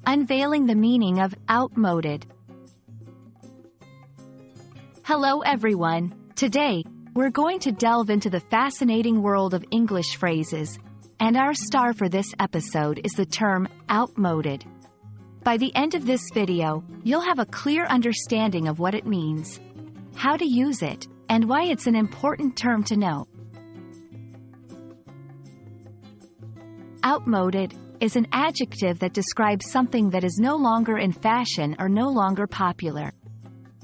Unveiling the meaning of outmoded. Hello everyone. Today, we're going to delve into the fascinating world of English phrases, and our star for this episode is the term outmoded. By the end of this video, you'll have a clear understanding of what it means, how to use it, and why it's an important term to know. Outmoded is an adjective that describes something that is no longer in fashion or no longer popular.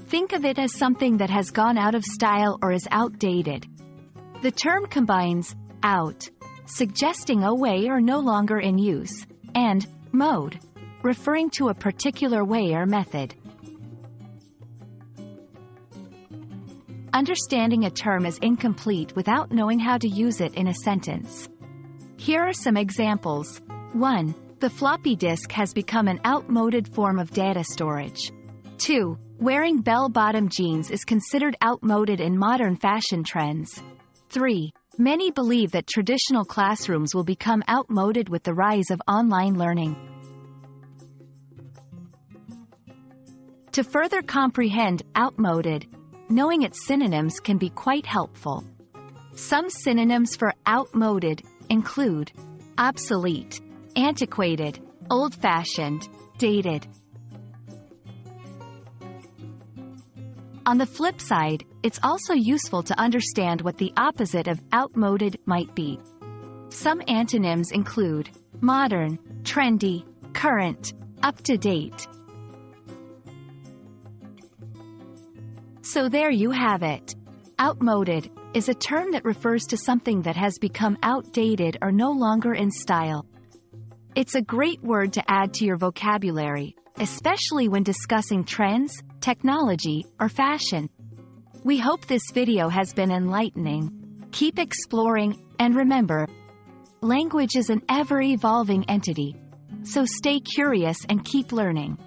Think of it as something that has gone out of style or is outdated. The term combines out, suggesting away or no longer in use, and mode, referring to a particular way or method. Understanding a term is incomplete without knowing how to use it in a sentence. Here are some examples. 1. The floppy disk has become an outmoded form of data storage. 2. Wearing bell-bottom jeans is considered outmoded in modern fashion trends. 3. Many believe that traditional classrooms will become outmoded with the rise of online learning. To further comprehend outmoded, knowing its synonyms can be quite helpful. Some synonyms for outmoded include obsolete, antiquated, old-fashioned, dated. On the flip side, it's also useful to understand what the opposite of outmoded might be. Some antonyms include modern, trendy, current, up-to-date. So there you have it. Outmoded is a term that refers to something that has become outdated or no longer in style. It's a great word to add to your vocabulary, especially when discussing trends, technology, or fashion. We hope this video has been enlightening. Keep exploring, and remember, language is an ever-evolving entity. So stay curious and keep learning.